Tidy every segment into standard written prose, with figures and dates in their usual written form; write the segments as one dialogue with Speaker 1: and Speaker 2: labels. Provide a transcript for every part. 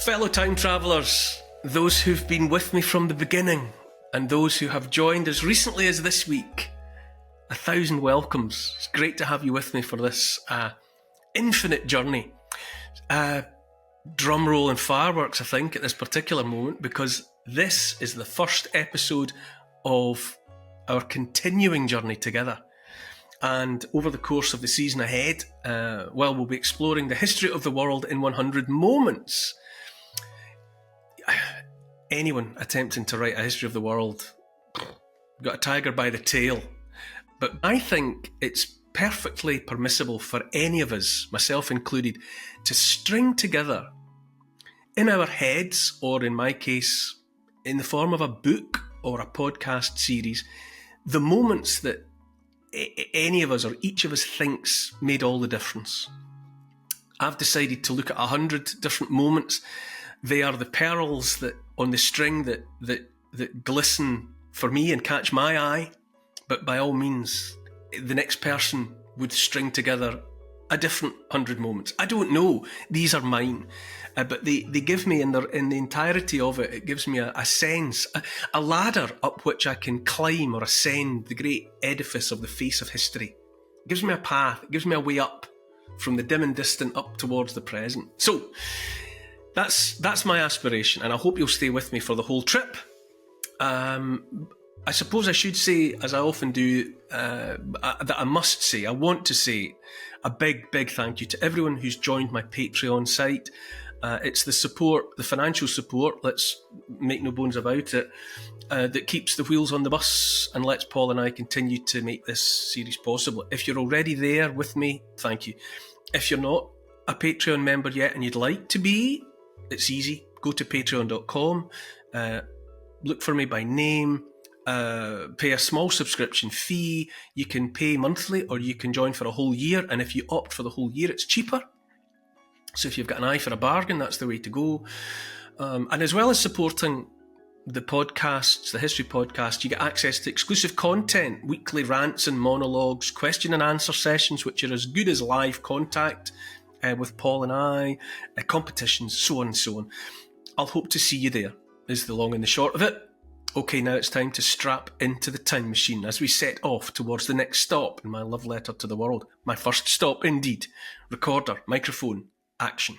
Speaker 1: Fellow time travellers, those who've been with me from the beginning and those who have joined as recently as this week, 1,000 welcomes. It's great to have you with me for this infinite journey. Drum roll and fireworks, I think, at this particular moment, because this is the first episode of our continuing journey together. And over the course of the season ahead, we'll be exploring the history of the world in 100 moments. Anyone attempting to write a history of the world got a tiger by the tail. But I think it's perfectly permissible for any of us, myself included, to string together in our heads, or in my case, in the form of a book or a podcast series, the moments that any of us or each of us thinks made all the difference. I've decided to look at 100 different moments. They are the pearls that on the string that glisten for me and catch my eye. But by all means, the next person would string together a different 100 moments. I don't know. These are mine. But they give me, in the entirety of it, it gives me a sense, a ladder up which I can climb or ascend the great edifice of the face of history. It gives me a path. It gives me a way up from the dim and distant up towards the present. So that's my aspiration, and I hope you'll stay with me for the whole trip. I suppose I should say, as I often do, that I want to say a big thank you to everyone who's joined my Patreon site. It's the support, the financial support, let's make no bones about it, that keeps the wheels on the bus and lets Paul and I continue to make this series possible. If you're already there with me, thank you. If you're not a Patreon member yet and you'd like to be, it's easy. Go to patreon.com, look for me by name, pay a small subscription fee. You can pay monthly or you can join for a whole year, and if you opt for the whole year, it's cheaper. So if you've got an eye for a bargain, that's the way to go. And as well as supporting the podcasts, the history podcast, you get access to exclusive content, weekly rants and monologues, question and answer sessions, which are as good as live contact with Paul and I, competitions, so on and so on. I'll hope to see you there, is the long and the short of it. Okay, now it's time to strap into the time machine as we set off towards the next stop in my love letter to the world. My first stop indeed. Recorder, microphone, action.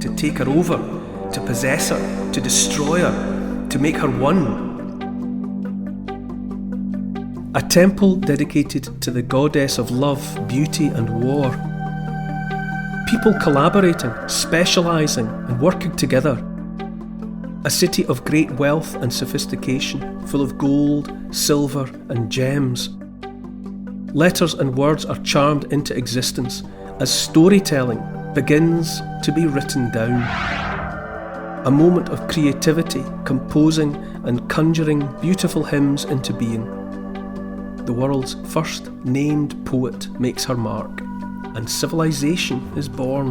Speaker 1: To take her over, to possess her, to destroy her, to make her one. A temple dedicated to the goddess of love, beauty and war. People collaborating, specialising and working together. A city of great wealth and sophistication, full of gold, silver and gems. Letters and words are charmed into existence as storytelling begins to be written down. A moment of creativity, composing and conjuring beautiful hymns into being. The world's first named poet makes her mark, and civilization is born.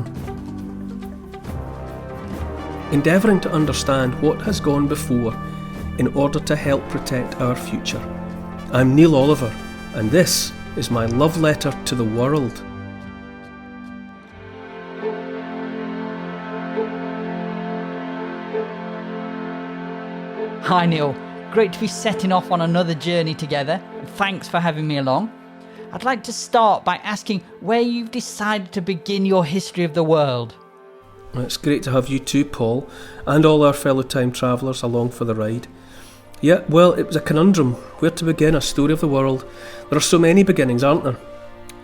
Speaker 1: Endeavouring to understand what has gone before in order to help protect our future. I'm Neil Oliver, and this is my love letter to the world.
Speaker 2: Hi Neil, great to be setting off on another journey together. Thanks for having me along. I'd like to start by asking where you've decided to begin your history of the world.
Speaker 1: It's great to have you too, Paul, and all our fellow time travellers along for the ride. Yeah, well, it was a conundrum. Where to begin a story of the world? There are so many beginnings, aren't there?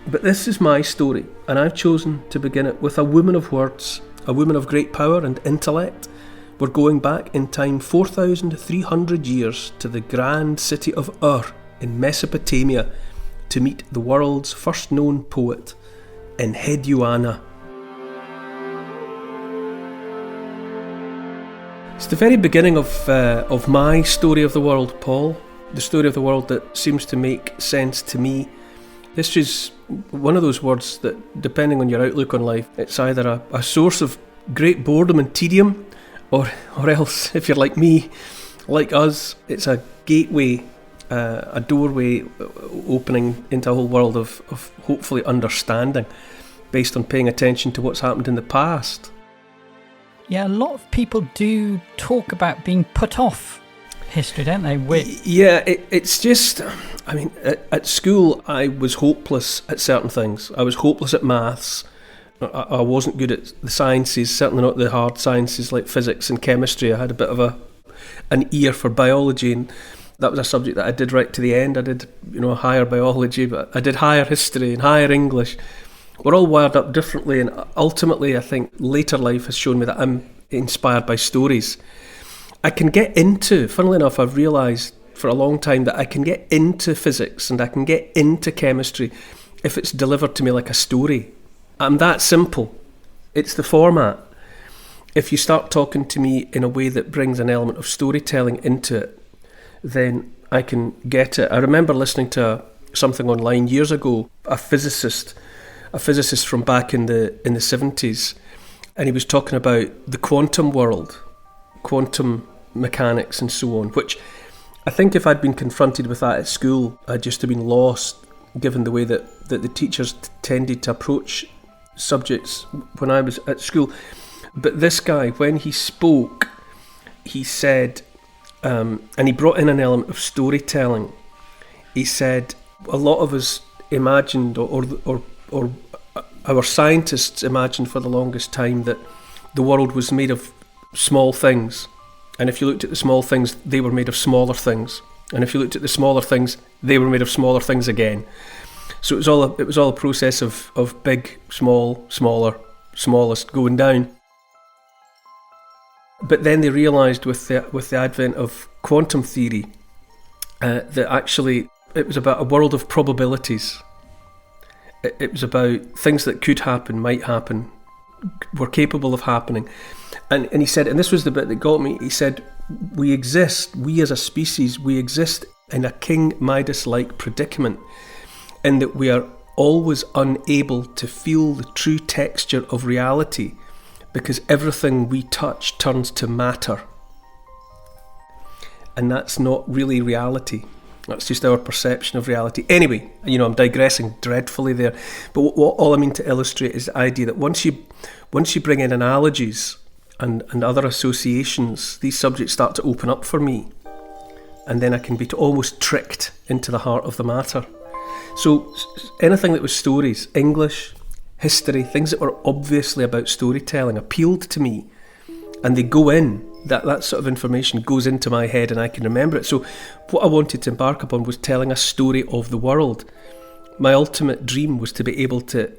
Speaker 1: But this is my story, and I've chosen to begin it with a woman of words, a woman of great power and intellect. We're going back in time 4,300 years to the grand city of Ur in Mesopotamia to meet the world's first known poet, Enheduanna. It's the very beginning of my story of the world, Paul. The story of the world that seems to make sense to me. History's one of those words that, depending on your outlook on life, it's either a source of great boredom and tedium, or else, if you're like me, like us, it's a gateway, a doorway opening into a whole world of hopefully understanding based on paying attention to what's happened in the past.
Speaker 2: Yeah, a lot of people do talk about being put off history, don't they?
Speaker 1: Yeah, it's just, I mean, at school I was hopeless at certain things. I was hopeless at maths. I wasn't good at the sciences, certainly not the hard sciences like physics and chemistry. I had a bit of an ear for biology, and that was a subject that I did right to the end. I did, higher biology, but I did higher history and higher English. We're all wired up differently, and ultimately I think later life has shown me that I'm inspired by stories. I can get into, funnily enough, I've realised for a long time that I can get into physics and I can get into chemistry if it's delivered to me like a story. I'm that simple. It's the format. If you start talking to me in a way that brings an element of storytelling into it, then I can get it. I remember listening to something online years ago, a physicist from back in the 70s, and he was talking about the quantum world, quantum mechanics and so on, which I think if I'd been confronted with that at school, I'd just have been lost, given the way that the teachers tended to approach subjects when I was at school. But this guy, when he spoke, he said, and he brought in an element of storytelling. He said, a lot of us imagined, or our scientists imagined for the longest time, that the world was made of small things. And if you looked at the small things, they were made of smaller things. And if you looked at the smaller things, they were made of smaller things again. So it was all a process of big, small, smaller, smallest going down. But then they realised with the advent of quantum theory that actually it was about a world of probabilities. It was about things that could happen, might happen, were capable of happening. And he said, and this was the bit that got me, he said, we as a species, we exist in a King Midas-like predicament, in that we are always unable to feel the true texture of reality because everything we touch turns to matter. And that's not really reality. That's just our perception of reality. Anyway, I'm digressing dreadfully there. But all I mean to illustrate is the idea that once you bring in analogies and other associations, these subjects start to open up for me. And then I can be almost tricked into the heart of the matter. So anything that was stories, English, history, things that were obviously about storytelling appealed to me. And they go in. That sort of information goes into my head and I can remember it. So what I wanted to embark upon was telling a story of the world. My ultimate dream was to be able to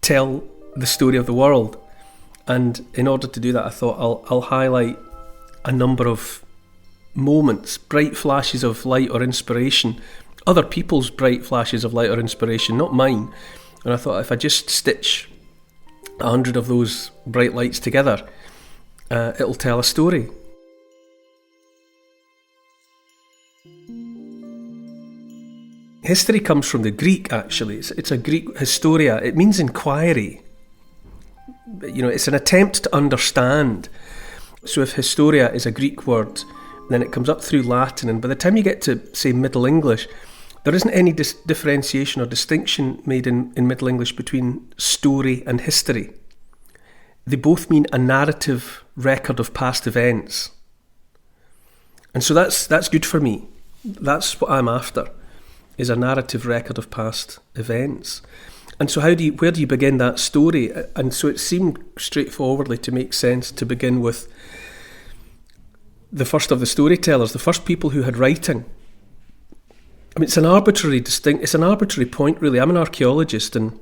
Speaker 1: tell the story of the world. And in order to do that, I thought I'll highlight a number of moments, bright flashes of light or inspiration, other people's bright flashes of light or inspiration, not mine. And I thought if I just stitch 100 of those bright lights together, it'll tell a story. History comes from the Greek, actually. It's a Greek historia. It means inquiry. It's an attempt to understand. So if historia is a Greek word, then it comes up through Latin, and by the time you get to, say, Middle English, there isn't any differentiation or distinction made in Middle English between story and history. They both mean a narrative record of past events. And so that's good for me. That's what I'm after, is a narrative record of past events. And so where do you begin that story? And so it seemed straightforwardly to make sense to begin with the first of the storytellers, the first people who had writing. I mean, it's an arbitrary point, really. I'm an archaeologist, and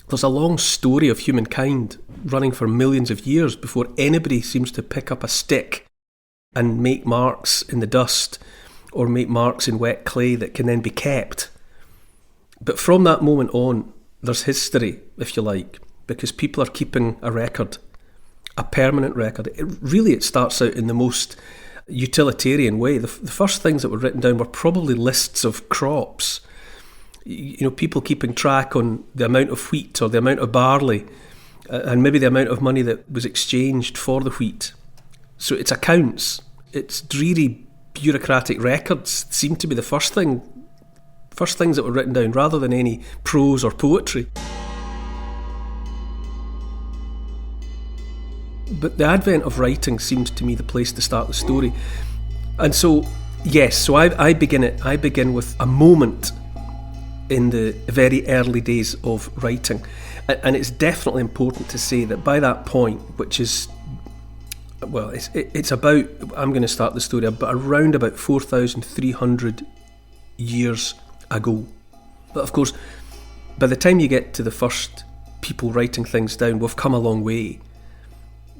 Speaker 1: there's a long story of humankind running for millions of years before anybody seems to pick up a stick and make marks in the dust or make marks in wet clay that can then be kept. But from that moment on, there's history, if you like, because people are keeping a record, a permanent record. It starts out in the most utilitarian way. The first things that were written down were probably lists of crops. People keeping track on the amount of wheat or the amount of barley and maybe the amount of money that was exchanged for the wheat. So it's accounts, it's dreary bureaucratic records seem to be the first things that were written down, rather than any prose or poetry. But the advent of writing seemed to me the place to start the story. And so, yes, so I begin with a moment in the very early days of writing. And it's definitely important to say that by that point, which is, well, it's about, I'm going to start the story around about 4,300 years ago. But of course, by the time you get to the first people writing things down, we've come a long way.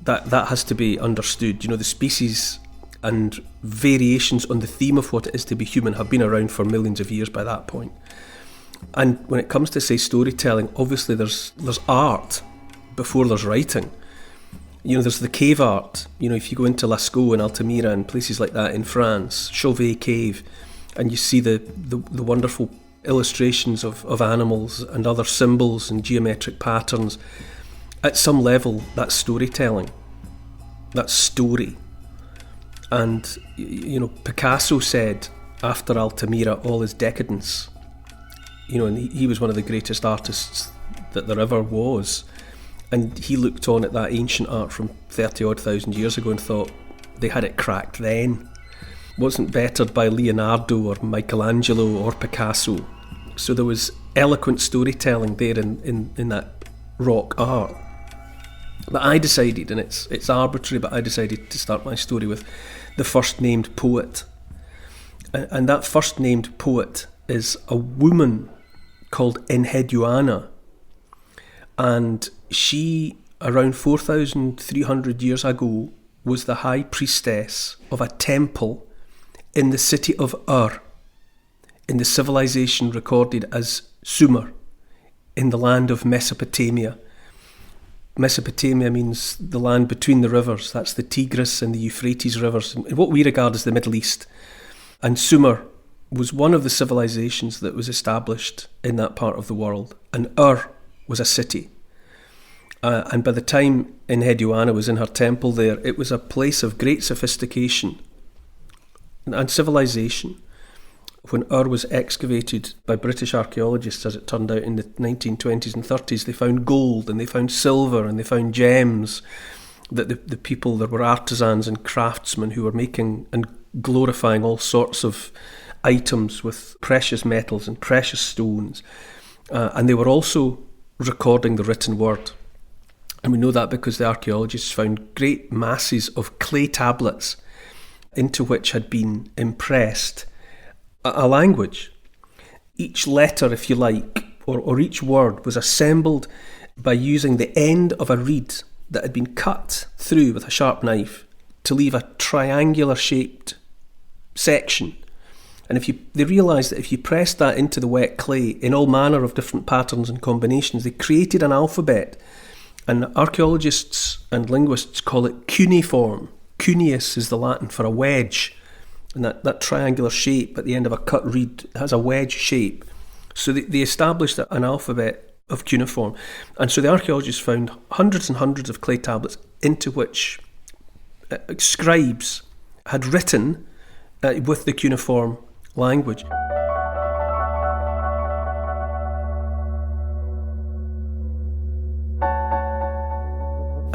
Speaker 1: That has to be understood. You know, the species and variations on the theme of what it is to be human have been around for millions of years by that point. And when it comes to, say, storytelling, obviously there's art before there's writing. You know, there's the cave art. You know, if you go into Lascaux and Altamira and places like that in France, Chauvet Cave, and you see the wonderful illustrations of animals and other symbols and geometric patterns, at some level, that's storytelling. That's story. And, you know, Picasso said, after Altamira, all is decadence. You know, and he was one of the greatest artists that there ever was. And he looked on at that ancient art from 30-odd thousand years ago and thought, they had it cracked then. Wasn't bettered by Leonardo or Michelangelo or Picasso. So there was eloquent storytelling there in that rock art. But I decided, and it's arbitrary, but I decided to start my story with the first named poet. And that first named poet is a woman called Enheduanna. And she, around 4,300 years ago, was the high priestess of a temple in the city of Ur, in the civilization recorded as Sumer, in the land of Mesopotamia. Mesopotamia means the land between the rivers. That's the Tigris and the Euphrates rivers, in what we regard as the Middle East. And Sumer was one of the civilizations that was established in that part of the world. And Ur was a city. And by the time Enheduanna was in her temple there, it was a place of great sophistication and civilization. When Ur was excavated by British archaeologists, as it turned out in the 1920s and 30s, they found gold and they found silver and they found gems. That the people, there were artisans and craftsmen who were making and glorifying all sorts of items with precious metals and precious stones. And they were also recording the written word. And we know that because the archaeologists found great masses of clay tablets into which had been impressed a language. Each letter, if you like, or each word was assembled by using the end of a reed that had been cut through with a sharp knife to leave a triangular shaped section. And they realised that if you pressed that into the wet clay in all manner of different patterns and combinations, they created an alphabet. And archaeologists and linguists call it cuneiform. Cuneus is the Latin for a wedge. And that triangular shape at the end of a cut reed has a wedge shape. So they established an alphabet of cuneiform. And so the archaeologists found hundreds and hundreds of clay tablets into which scribes had written with the cuneiform language.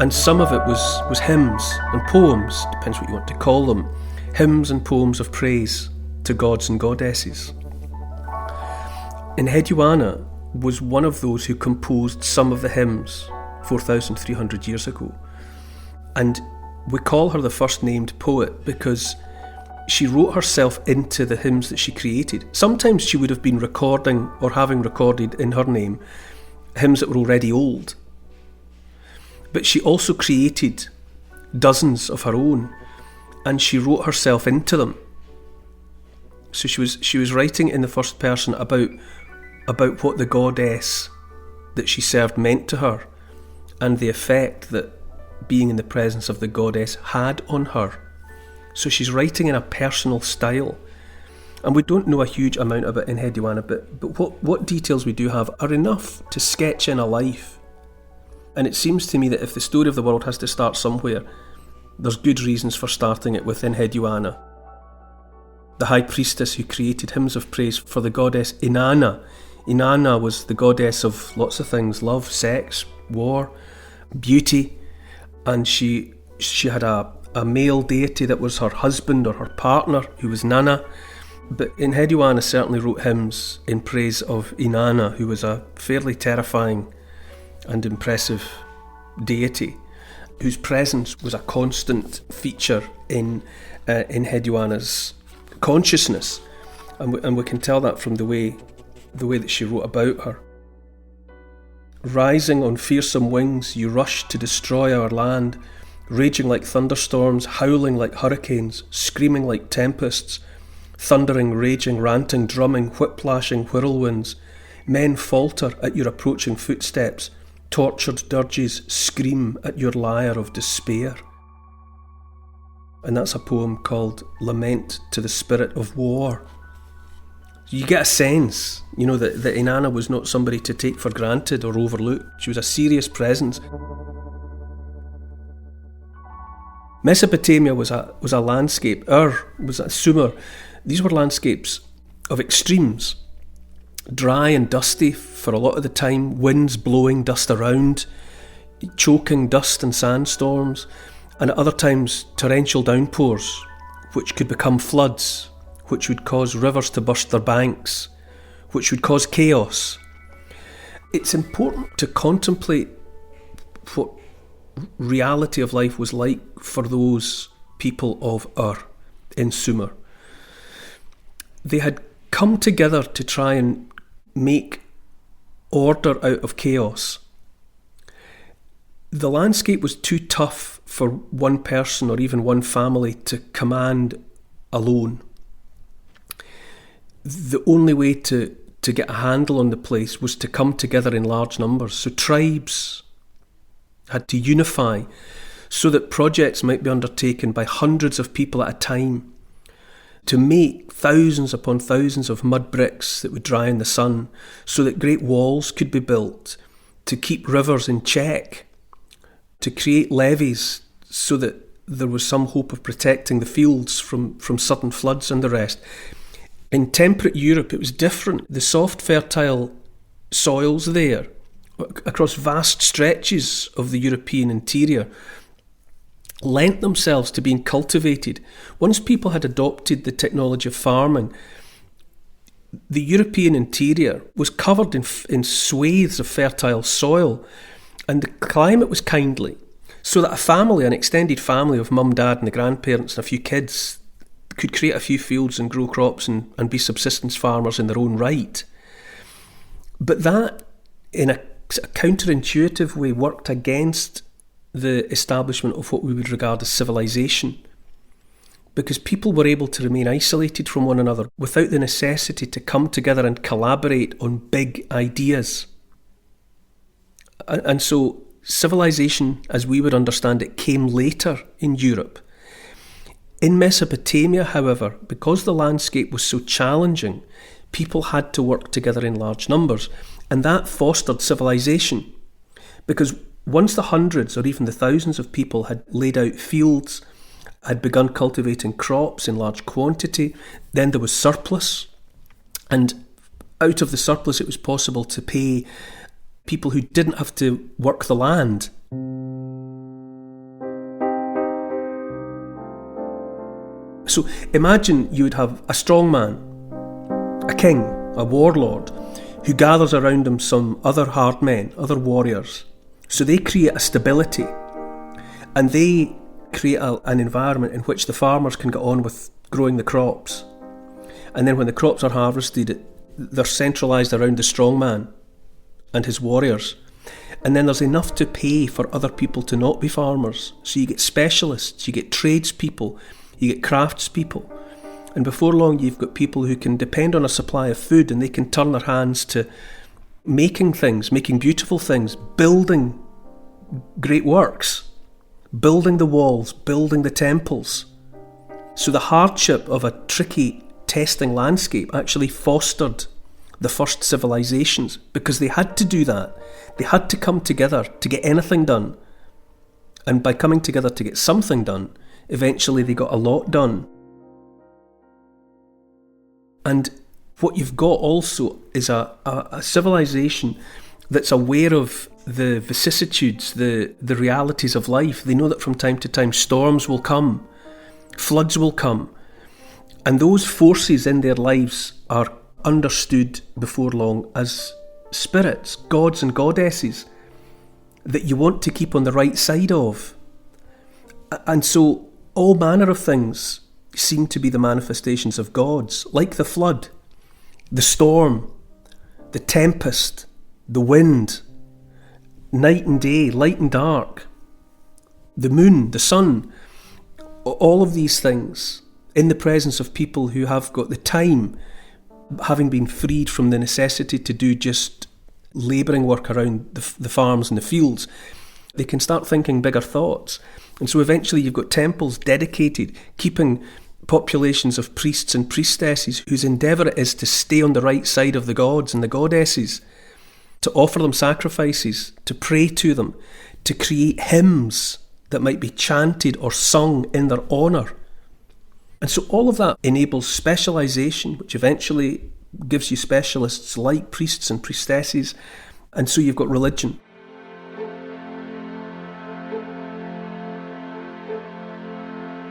Speaker 1: And some of it was hymns and poems, depends what you want to call them. Hymns and poems of praise to gods and goddesses. Enheduanna was one of those who composed some of the hymns 4,300 years ago. And we call her the first named poet because she wrote herself into the hymns that she created. Sometimes she would have been recording or having recorded in her name hymns that were already old. But she also created dozens of her own, and she wrote herself into them. So she was writing in the first person about what the goddess that she served meant to her, and the effect that being in the presence of the goddess had on her. So she's writing in a personal style. And we don't know a huge amount about Enheduanna, but what details we do have are enough to sketch in a life. And it seems to me that if the story of the world has to start somewhere, there's good reasons for starting it with Enheduanna, the high priestess who created hymns of praise for the goddess Inanna. Inanna was the goddess of lots of things: love, sex, war, beauty, and she had a male deity that was her husband or her partner, who was Nana. But Enheduanna certainly wrote hymns in praise of Inanna, who was a fairly terrifying and impressive deity, whose presence was a constant feature in Enheduanna's consciousness, and we can tell that from the way that she wrote about her. Rising on fearsome wings, you rush to destroy our land, raging like thunderstorms, howling like hurricanes, screaming like tempests, thundering, raging, ranting, drumming, whiplashing whirlwinds. Men falter at your approaching footsteps, tortured dirges scream at your lyre of despair. And that's a poem called Lament to the Spirit of War. You get a sense, that Inanna was not somebody to take for granted or overlook. She was a serious presence. Mesopotamia was a landscape. Was a Sumer. These were landscapes of extremes. Dry and dusty for a lot of the time, winds blowing dust around, choking dust and sandstorms, and at other times torrential downpours, which could become floods, which would cause rivers to burst their banks, which would cause chaos. It's important to contemplate what reality of life was like for those people of in Sumer. They had come together to try and make order out of chaos. The landscape was too tough for one person or even one family to command alone. The only way to get a handle on the place was to come together in large numbers. So tribes had to unify so that projects might be undertaken by hundreds of people at a time to make thousands upon thousands of mud bricks that would dry in the sun, so that great walls could be built, to keep rivers in check, to create levees so that there was some hope of protecting the fields from sudden floods and the rest. In temperate Europe, it was different. The soft, fertile soils there, across vast stretches of the European interior, lent themselves to being cultivated. Once people had adopted the technology of farming, the European interior was covered in swathes of fertile soil, and the climate was kindly, so that a family, an extended family of mum, dad and the grandparents and a few kids, could create a few fields and grow crops and be subsistence farmers in their own right. But that, in a counterintuitive way, worked against the establishment of what we would regard as civilization, because people were able to remain isolated from one another without the necessity to come together and collaborate on big ideas. And so civilization, as we would understand it, came later in Europe. In Mesopotamia, however, because the landscape was so challenging, people had to work together in large numbers, and that fostered civilization, because once the hundreds or even the thousands of people had laid out fields, had begun cultivating crops in large quantity, then there was surplus, and out of the surplus it was possible to pay people who didn't have to work the land. So imagine you would have a strong man, a king, a warlord, who gathers around him some other hard men, other warriors. So they create a stability, and they create an environment in which the farmers can get on with growing the crops. And then when the crops are harvested, they're centralised around the strong man and his warriors. And then there's enough to pay for other people to not be farmers. So you get specialists, you get tradespeople, you get craftspeople. And before long you've got people who can depend on a supply of food, and they can turn their hands to making things, making beautiful things, building great works, building the walls, building the temples. So the hardship of a tricky, testing landscape actually fostered the first civilizations, because they had to do that. They had to come together to get anything done. And by coming together to get something done, eventually they got a lot done. And what you've got also is a civilization that's aware of the vicissitudes, the realities of life. They know that from time to time storms will come, floods will come, and those forces in their lives are understood before long as spirits, gods and goddesses that you want to keep on the right side of. And so all manner of things seem to be the manifestations of gods, like the flood, the storm, the tempest, the wind, night and day, light and dark, the moon, the sun, all of these things in the presence of people who have got the time, having been freed from the necessity to do just labouring work around the farms and the fields, they can start thinking bigger thoughts. And so eventually you've got temples dedicated, keeping populations of priests and priestesses whose endeavour it is to stay on the right side of the gods and the goddesses, to offer them sacrifices, to pray to them, to create hymns that might be chanted or sung in their honour. And so all of that enables specialisation, which eventually gives you specialists like priests and priestesses, and so you've got religion.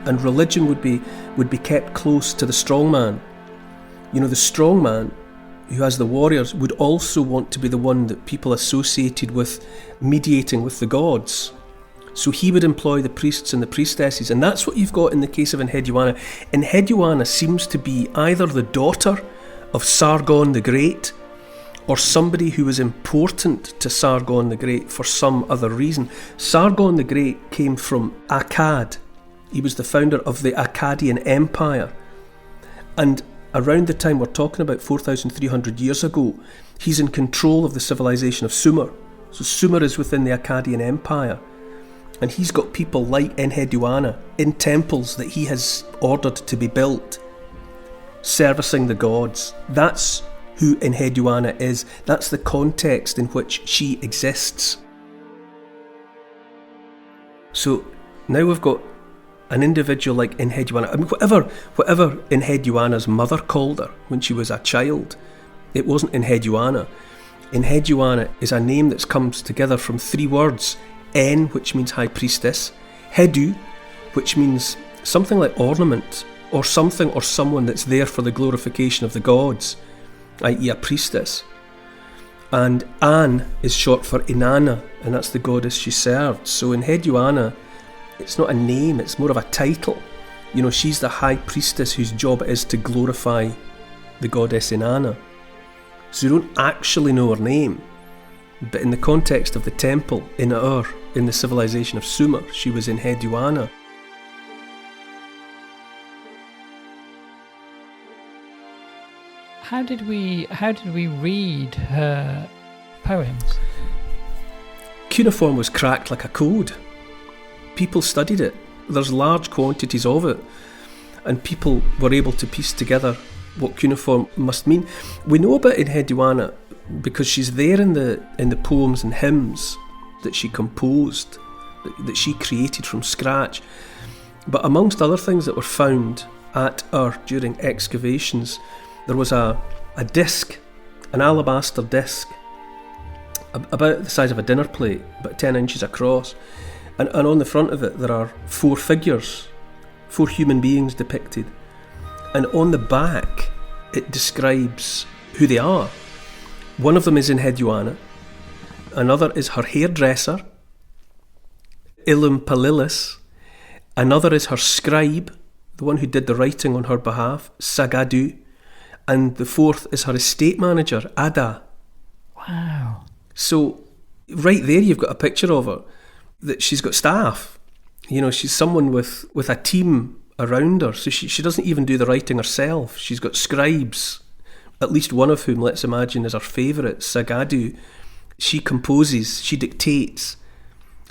Speaker 1: And religion would be kept close to the strong man. You know, the strong man who has the warriors would also want to be the one that people associated with mediating with the gods. So he would employ the priests and the priestesses, and that's what you've got in the case of Enheduanna. Enheduanna seems to be either the daughter of Sargon the Great, or somebody who was important to Sargon the Great for some other reason. Sargon the Great came from Akkad. He was the founder of the Akkadian Empire. And around the time we're talking about 4,300 years ago, he's in control of the civilization of Sumer. So Sumer is within the Akkadian Empire. And he's got people like Enheduanna in temples that he has ordered to be built, servicing the gods. That's who Enheduanna is. That's the context in which she exists. So now we've got an individual like Enheduanna. I mean, whatever Enheduanna's mother called her when she was a child, it wasn't Enheduanna. Enheduanna is a name that comes together from three words. En, which means high priestess. Hedu, which means something like ornament, or something or someone that's there for the glorification of the gods, i.e. a priestess. And An is short for Inanna, and that's the goddess she served. So Enheduanna, it's not a name, it's more of a title. You know, she's the high priestess whose job it is to glorify the goddess Inanna. So you don't actually know her name, but in the context of the temple in Ur, in the civilization of Sumer, she was Enheduanna.
Speaker 2: How did we read her poems?
Speaker 1: Cuneiform was cracked like a code. People studied it. There's large quantities of it, and people were able to piece together what cuneiform must mean. We know about Enheduanna because she's there in the poems and hymns that she composed, that she created from scratch. But amongst other things that were found at Ur during excavations, there was a disc, an alabaster disc, about the size of a dinner plate, about 10 inches across. And on the front of it there are four figures, four human beings depicted. And on the back it describes who they are. One of them is Enheduanna, another is her hairdresser, Ilum Palilis, another is her scribe, the one who did the writing on her behalf, Sagadu, and the fourth is her estate manager, Ada.
Speaker 2: Wow.
Speaker 1: So right there you've got a picture of her, that she's got staff. You know, she's someone with a team around her, so she doesn't even do the writing herself. She's got scribes, at least one of whom, let's imagine, is her favourite, Sagadu. She composes, she dictates,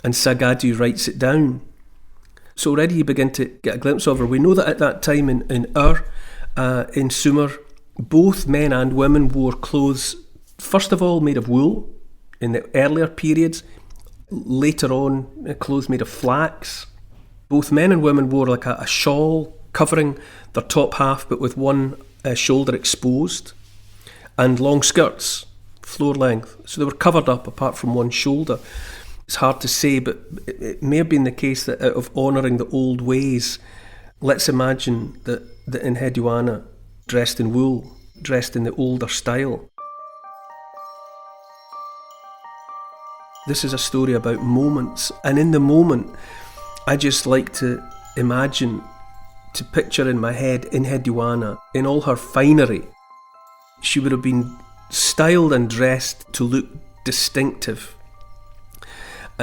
Speaker 1: and Sagadu writes it down. So already you begin to get a glimpse of her. We know that at that time in Ur, in Sumer, both men and women wore clothes, first of all made of wool in the earlier periods, later on, clothes made of flax. Both men and women wore like a shawl covering their top half, but with one shoulder exposed, and long skirts, floor length. So they were covered up apart from one shoulder. It's hard to say, but it may have been the case that out of honouring the old ways, let's imagine that the Enheduanna dressed in wool, dressed in the older style. This is a story about moments, and in the moment, I just like to imagine, to picture in my head Enheduanna in all her finery. She would have been styled and dressed to look distinctive.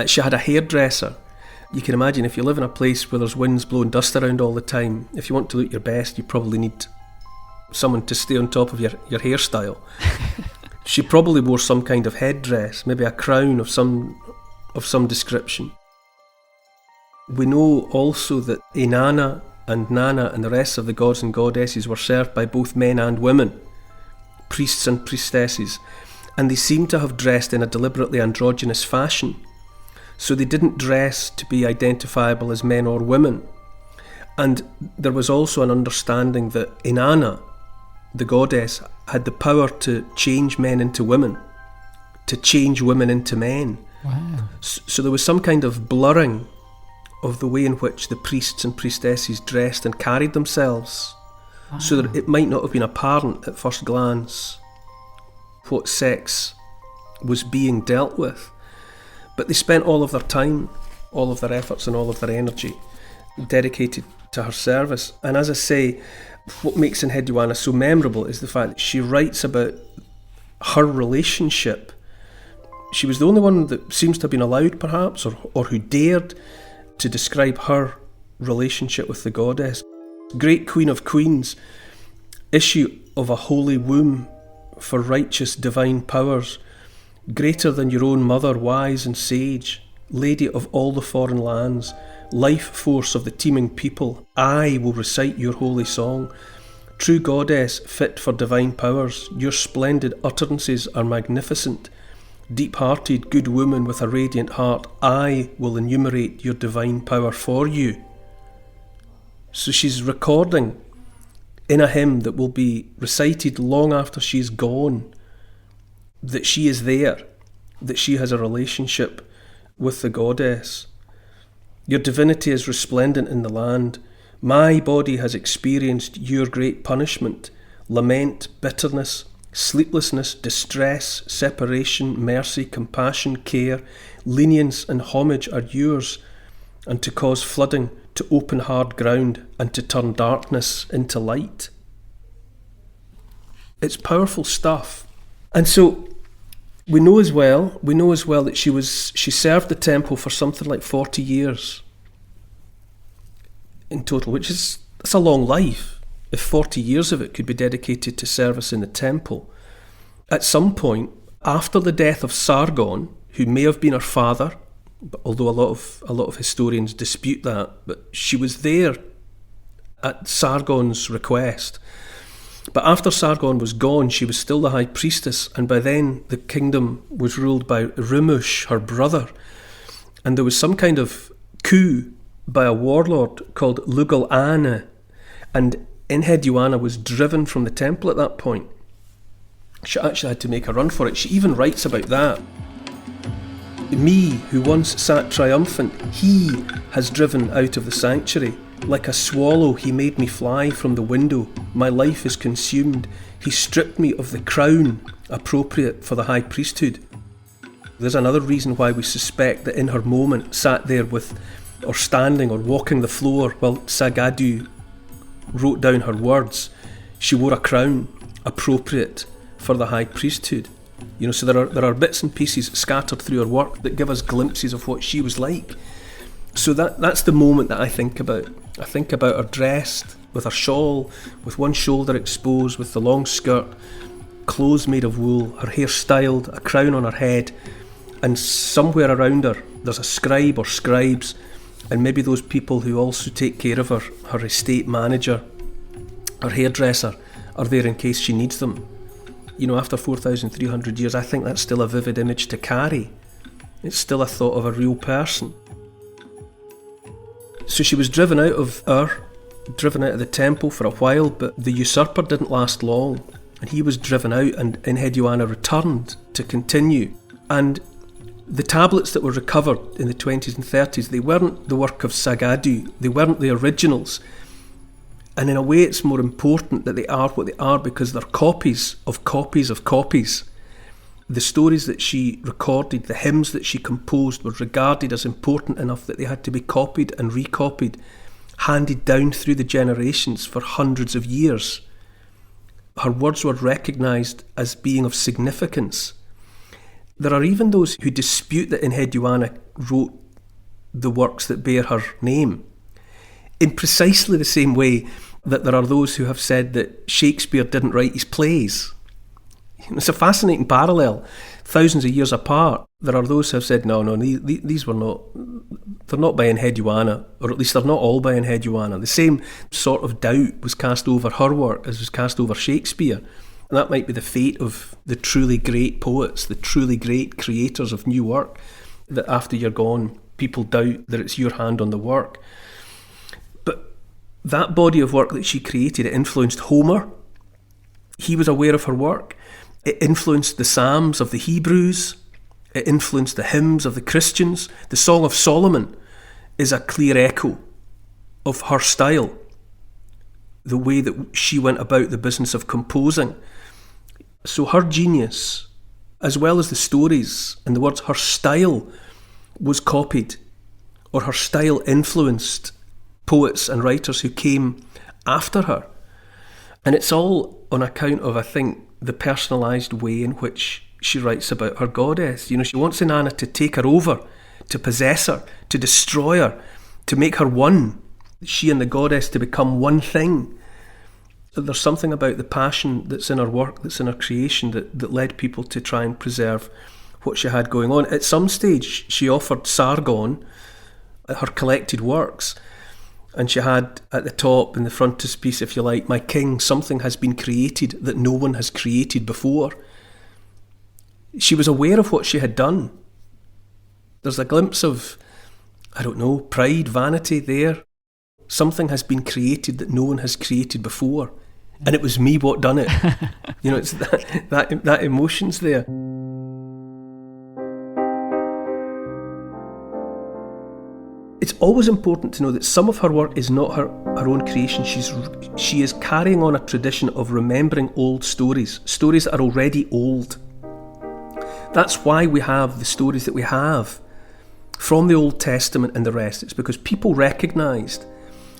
Speaker 1: She had a hairdresser. You can imagine if you live in a place where there's winds blowing dust around all the time, if you want to look your best, you probably need someone to stay on top of your hairstyle. She probably wore some kind of headdress, maybe a crown of some description. We know also that Inanna and Nana and the rest of the gods and goddesses were served by both men and women, priests and priestesses, and they seem to have dressed in a deliberately androgynous fashion. So they didn't dress to be identifiable as men or women. And there was also an understanding that Inanna, the goddess, had the power to change men into women, to change women into men.
Speaker 2: Wow.
Speaker 1: So there was some kind of blurring of the way in which the priests and priestesses dressed and carried themselves, so that it might not have been apparent at first glance what sex was being dealt with. But they spent all of their time, all of their efforts and all of their energy dedicated to her service. And as I say, what makes Enheduanna so memorable is the fact that she writes about her relationship. She was the only one that seems to have been allowed, perhaps, or who dared to describe her relationship with the goddess. Great Queen of Queens, issue of a holy womb for righteous divine powers, greater than your own mother, wise and sage, lady of all the foreign lands, life force of the teeming people, I will recite your holy song. True goddess, fit for divine powers, your splendid utterances are magnificent. Deep-hearted, good woman with a radiant heart, I will enumerate your divine power for you. So she's recording in a hymn that will be recited long after she's gone, that she is there, that she has a relationship with the goddess. Your divinity is resplendent in the land. My body has experienced your great punishment, lament, bitterness, sleeplessness, distress, separation, mercy, compassion, care, lenience and homage are yours, and to cause flooding, to open hard ground, and to turn darkness into light. It's powerful stuff. And so we know as well that she served the temple for something like 40 years in total, that's a long life, if 40 years of it could be dedicated to service in the temple. At some point, after the death of Sargon, who may have been her father, although a lot of historians dispute that, but she was there at Sargon's request. But after Sargon was gone, she was still the high priestess, and by then the kingdom was ruled by Rimush, her brother, and there was some kind of coup by a warlord called Lugal-Anna, and Enheduanna was driven from the temple at that point. She actually had to make a run for it. She even writes about that. Me, who once sat triumphant, he has driven out of the sanctuary. Like a swallow he made me fly from the window. My life is consumed. He stripped me of the crown appropriate for the high priesthood. There's another reason why we suspect that in her moment, sat there with, or standing or walking the floor while Sagadu wrote down her words, she wore a crown appropriate for the high priesthood. So there are bits and pieces scattered through her work that give us glimpses of what she was like. So that's the moment that I think about. I think about her dressed with her shawl, with one shoulder exposed, with the long skirt, clothes made of wool, her hair styled, a crown on her head, and somewhere around her there's a scribe or scribes, and maybe those people who also take care of her estate manager, her hairdresser, are there in case she needs them. After 4,300 years, I think that's still a vivid image to carry. It's still a thought of a real person. So she was driven out of driven out of the temple for a while, but the usurper didn't last long, and he was driven out, and Enheduanna returned to continue. And the tablets that were recovered in the 20s and 30s, they weren't the work of Sagadu, they weren't the originals. And in a way it's more important that they are what they are because they're copies of copies of copies. The stories that she recorded, the hymns that she composed were regarded as important enough that they had to be copied and recopied, handed down through the generations for hundreds of years. Her words were recognised as being of significance. There are even those who dispute that Enheduanna wrote the works that bear her name, in precisely the same way that there are those who have said that Shakespeare didn't write his plays. It's a fascinating parallel, thousands of years apart. There are those who have said, no, these were not, they're not by Enheduanna, or at least they're not all by Enheduanna. The same sort of doubt was cast over her work as was cast over Shakespeare. And that might be the fate of the truly great poets, the truly great creators of new work, that after you're gone, people doubt that it's your hand on the work. But that body of work that she created, it influenced Homer. He was aware of her work. It influenced the Psalms of the Hebrews. It influenced the hymns of the Christians. The Song of Solomon is a clear echo of her style, the way that she went about the business of composing. So her genius, as well as the stories and the words, her style was copied, or her style influenced poets and writers who came after her. And it's all on account of, I think, the personalised way in which she writes about her goddess. You know, she wants Inanna to take her over, to possess her, to destroy her, to make her one. She and the goddess to become one thing. There's something about the passion that's in her work, that's in her creation, that led people to try and preserve what she had going on. At some stage, she offered Sargon her collected works, and she had at the top, in the frontispiece, if you like, "My king, something has been created that no one has created before." She was aware of what she had done. There's a glimpse of, I don't know, pride, vanity there. Something has been created that no one has created before, and it was me what done it. You know, it's that emotion's there. It's always important to know that some of her work is not her own creation. She is carrying on a tradition of remembering old stories that are already old. That's why we have the stories that we have from the Old Testament and the rest. It's because people recognised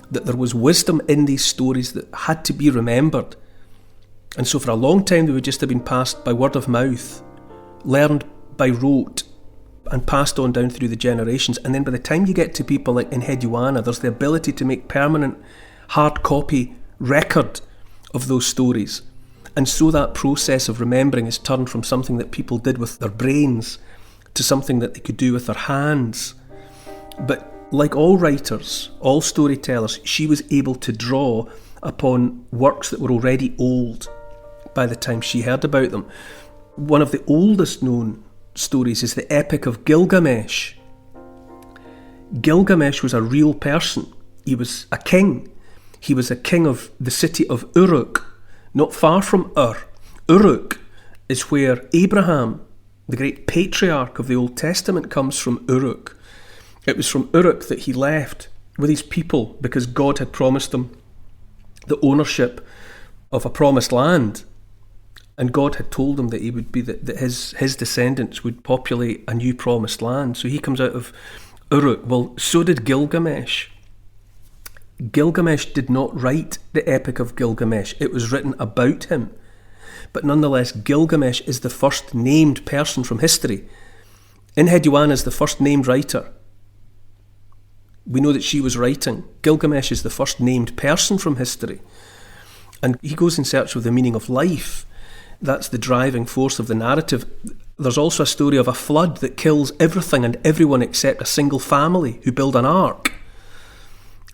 Speaker 1: that there was wisdom in these stories that had to be remembered. And so for a long time they would just have been passed by word of mouth, learned by rote, and passed on down through the generations. And then by the time you get to people like Enheduanna, there's the ability to make permanent hard copy record of those stories. And so that process of remembering is turned from something that people did with their brains to something that they could do with their hands. But like all writers, all storytellers, she was able to draw upon works that were already old by the time she heard about them. One of the oldest known stories is the Epic of Gilgamesh. Gilgamesh was a real person. He was a king. He was a king of the city of Uruk, not far from Ur. Uruk is where Abraham, the great patriarch of the Old Testament, comes from. Uruk. It was from Uruk that he left with his people because God had promised them the ownership of a promised land. And God had told him that he would be that his descendants would populate a new promised land. So he comes out of Uruk. Well, so did Gilgamesh. Gilgamesh did not write the Epic of Gilgamesh. It was written about him. But nonetheless, Gilgamesh is the first named person from history. Enheduanna is the first named writer. We know that she was writing. Gilgamesh is the first named person from history. And he goes in search of the meaning of life. That's the driving force of the narrative. There's also a story of a flood that kills everything and everyone except a single family who build an ark.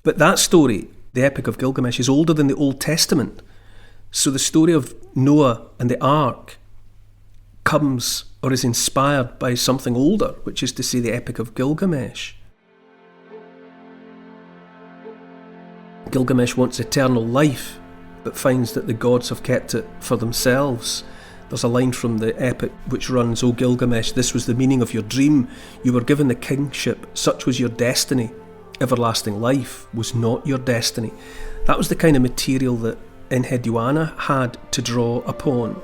Speaker 1: But that story, the Epic of Gilgamesh, is older than the Old Testament. So the story of Noah and the ark comes or is inspired by something older, which is to say the Epic of Gilgamesh. Gilgamesh wants eternal life, but finds that the gods have kept it for themselves. There's a line from the epic which runs, "O Gilgamesh, this was the meaning of your dream. You were given the kingship, such was your destiny. Everlasting life was not your destiny." That was the kind of material that Enheduanna had to draw upon.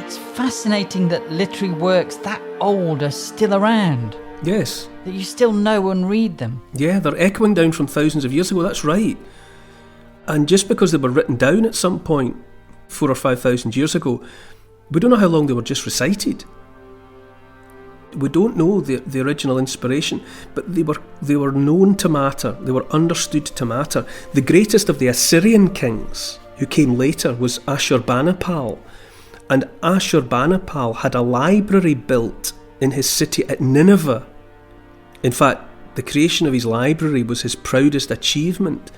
Speaker 2: It's fascinating that literary works that old are still around.
Speaker 1: Yes.
Speaker 2: That you still know and read them.
Speaker 1: Yeah, they're echoing down from thousands of years ago, that's right. And just because they were written down at some point 4,000 or 5,000 years ago, we don't know how long they were just recited. We don't know the original inspiration, but they were known to matter, they were understood to matter. The greatest of the Assyrian kings who came later was Ashurbanipal, and Ashurbanipal had a library built in his city at Nineveh. In fact, the creation of his library was his proudest achievement.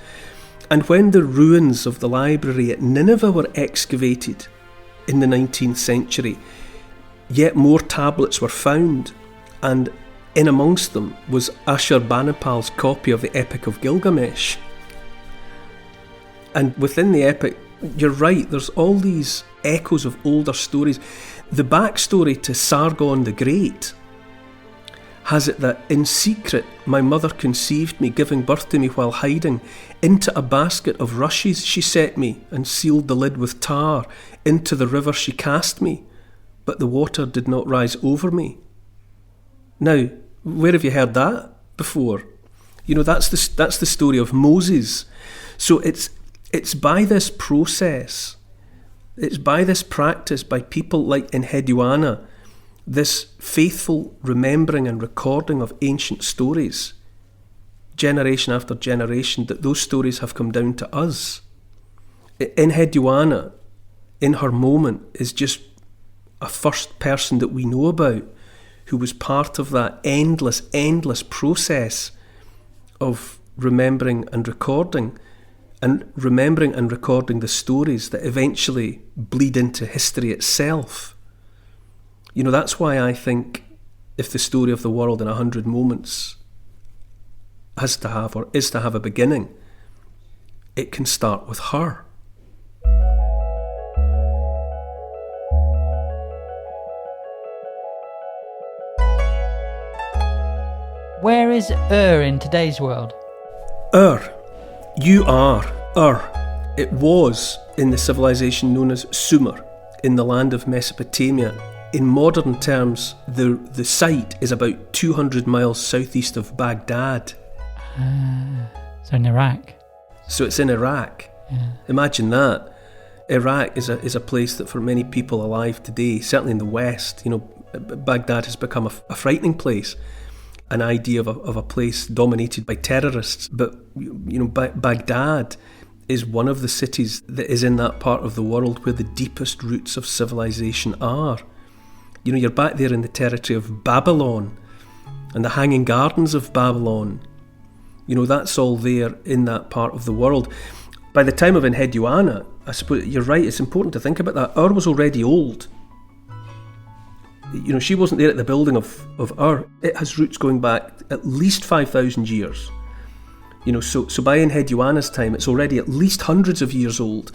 Speaker 1: And when the ruins of the library at Nineveh were excavated in the 19th century, yet more tablets were found, and in amongst them was Ashurbanipal's copy of the Epic of Gilgamesh. And within the epic, you're right, there's all these echoes of older stories. The backstory to Sargon the Great has it that in secret my mother conceived me, giving birth to me while hiding. Into a basket of rushes she set me, and sealed the lid with tar. Into the river she cast me, but the water did not rise over me. Now, where have you heard that before? You know, that's the story of Moses. So it's by this process, it's by this practice, by people like Enheduanna, this faithful remembering and recording of ancient stories, generation after generation, that those stories have come down to us. Enheduanna, in her moment, is just a first person that we know about who was part of that endless process of remembering and recording the stories that eventually bleed into history itself. You know, that's why I think if the story of the world in 100 moments has to have or is to have a beginning, it can start with her.
Speaker 2: Where is in today's world?
Speaker 1: You are It was in the civilization known as Sumer, in the land of Mesopotamia. In modern terms, the site is about 200 miles southeast of Baghdad.
Speaker 2: So in Iraq.
Speaker 1: So it's in Iraq.
Speaker 2: Yeah.
Speaker 1: Imagine that. Iraq is a place that for many people alive today, certainly in the West, you know, Baghdad has become a frightening place. An idea of a place dominated by terrorists. But, you know, Baghdad is one of the cities that is in that part of the world where the deepest roots of civilization are. You know, you're back there in the territory of Babylon and the Hanging Gardens of Babylon. You know, that's all there in that part of the world. By the time of Enheduanna, I suppose you're right, it's important to think about that. Ur was already old. You know, she wasn't there at the building of Ur. It has roots going back at least 5,000 years. You know, so by Enheduanna's time, it's already at least hundreds of years old.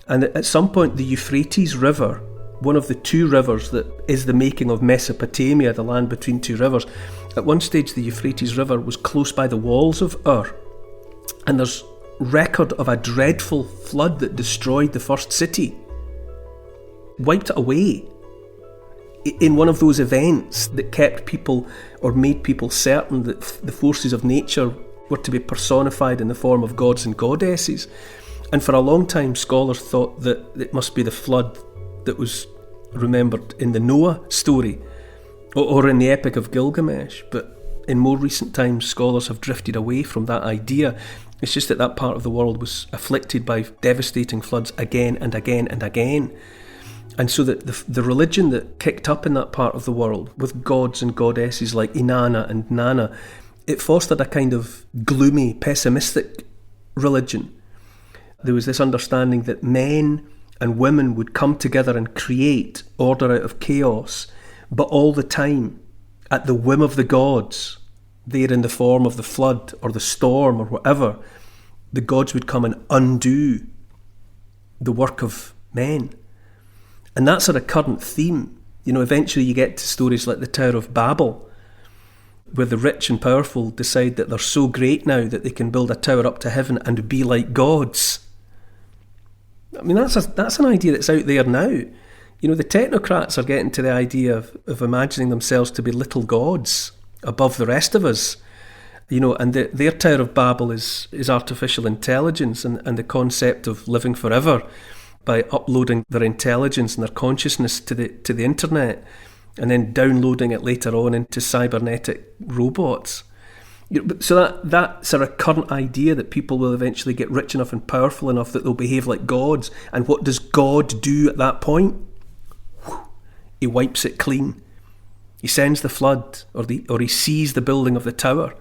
Speaker 1: And at some point, the Euphrates River, one of the two rivers that is the making of Mesopotamia, the land between two rivers, at one stage the Euphrates River was close by the walls of Ur. And there's record of a dreadful flood that destroyed the first city, wiped it away. In one of those events that kept people or made people certain that the forces of nature were to be personified in the form of gods and goddesses. And for a long time, scholars thought that it must be the flood that was remembered in the Noah story or in the Epic of Gilgamesh. But in more recent times, scholars have drifted away from that idea. It's just that part of the world was afflicted by devastating floods again and again and again. And so that the religion that kicked up in that part of the world, with gods and goddesses like Inanna and Nana, it fostered a kind of gloomy, pessimistic religion. There was this understanding that men and women would come together and create order out of chaos, but all the time, at the whim of the gods, there in the form of the flood or the storm or whatever, the gods would come and undo the work of men. And that's a recurrent theme. You know, eventually you get to stories like the Tower of Babel, where the rich and powerful decide that they're so great now that they can build a tower up to heaven and be like gods. I mean, that's an idea that's out there now. You know, the technocrats are getting to the idea of imagining themselves to be little gods above the rest of us. You know, and their Tower of Babel is artificial intelligence and the concept of living forever by uploading their intelligence and their consciousness to the internet and then downloading it later on into cybernetic robots. So that's a recurrent idea that people will eventually get rich enough and powerful enough that they'll behave like gods. And what does God do at that point? He wipes it clean. He sends the flood, or he sees the building of the tower,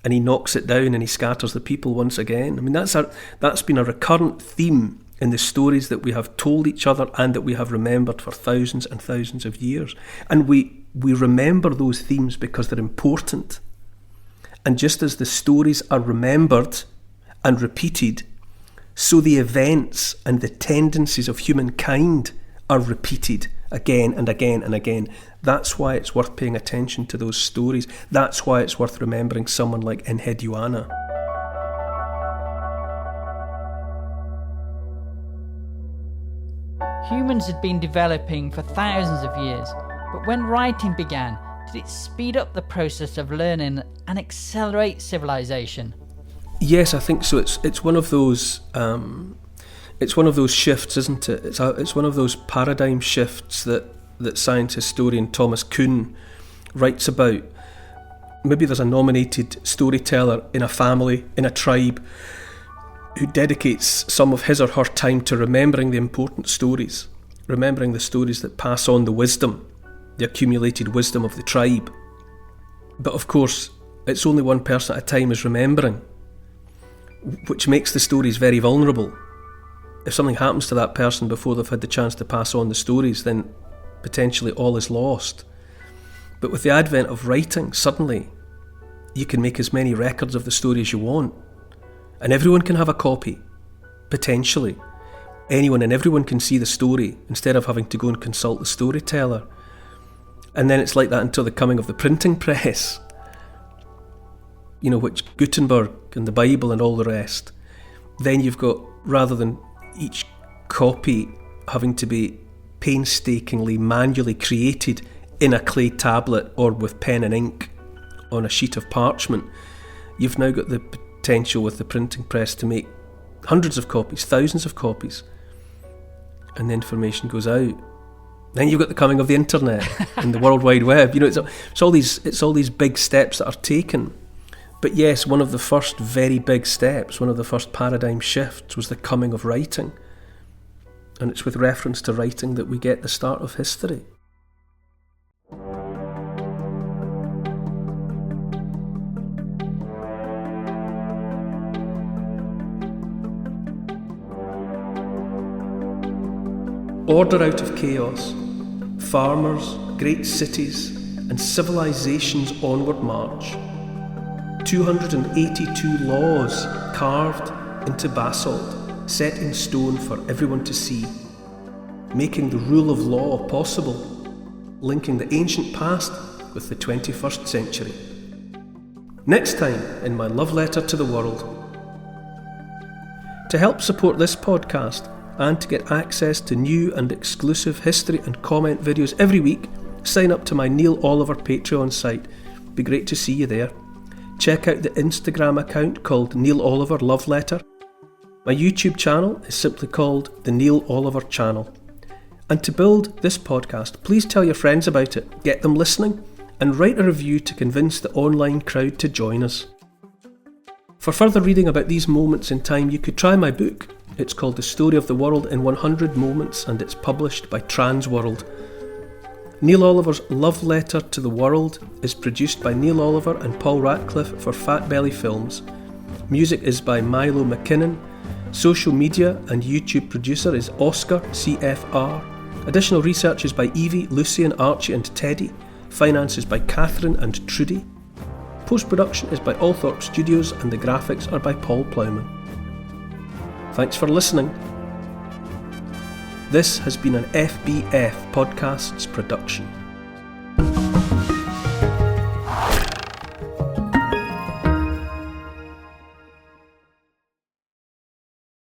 Speaker 1: and he knocks it down and he scatters the people once again. I mean, that's been a recurrent theme in the stories that we have told each other and that we have remembered for thousands and thousands of years. And we remember those themes because they're important. And just as the stories are remembered and repeated, so the events and the tendencies of humankind are repeated again and again and again. That's why it's worth paying attention to those stories. That's why it's worth remembering someone like Enheduanna.
Speaker 2: Humans had been developing for thousands of years, but when writing began, did it speed up the process of learning and accelerate civilization?
Speaker 1: Yes, I think so. It's one of those shifts, isn't it? It's one of those paradigm shifts that science historian Thomas Kuhn writes about. Maybe there's a nominated storyteller in a family, in a tribe, who dedicates some of his or her time to remembering the important stories, remembering the stories that pass on the wisdom, the accumulated wisdom of the tribe. But of course, it's only one person at a time is remembering, which makes the stories very vulnerable. If something happens to that person before they've had the chance to pass on the stories, then potentially all is lost. But with the advent of writing, suddenly you can make as many records of the story as you want. And everyone can have a copy, potentially. Anyone and everyone can see the story instead of having to go and consult the storyteller. And then it's like that until the coming of the printing press, you know, which Gutenberg and the Bible and all the rest. Then you've got, rather than each copy having to be painstakingly manually created in a clay tablet or with pen and ink on a sheet of parchment, you've now got the potential with the printing press to make hundreds of copies, thousands of copies, and the information goes out. Then you've got the coming of the internet and the World Wide Web. You know, it's all these big steps that are taken. But yes, one of the first very big steps, one of the first paradigm shifts, was the coming of writing. And it's with reference to writing that we get the start of history. Order out of chaos, farmers, great cities, and civilization's onward march. 282 laws carved into basalt, set in stone for everyone to see, making the rule of law possible, linking the ancient past with the 21st century. Next time in my love letter to the world. To help support this podcast and to get access to new and exclusive history and comment videos every week, sign up to my Neil Oliver Patreon site. It'd be great to see you there. Check out the Instagram account called Neil Oliver Love Letter. My YouTube channel is simply called The Neil Oliver Channel. And to build this podcast, please tell your friends about it, get them listening, and write a review to convince the online crowd to join us. For further reading about these moments in time, you could try my book. It's called The Story of the World in 100 Moments, and it's published by Transworld. Neil Oliver's Love Letter to the World is produced by Neil Oliver and Paul Ratcliffe for Fat Belly Films. Music is by Milo McKinnon. Social media and YouTube producer is Oscar CFR. Additional research is by Evie, Lucian, Archie and Teddy. Finance is by Catherine and Trudy. Post-production is by Althorpe Studios and the graphics are by Paul Plowman. Thanks for listening. This has been an FBF Podcasts production.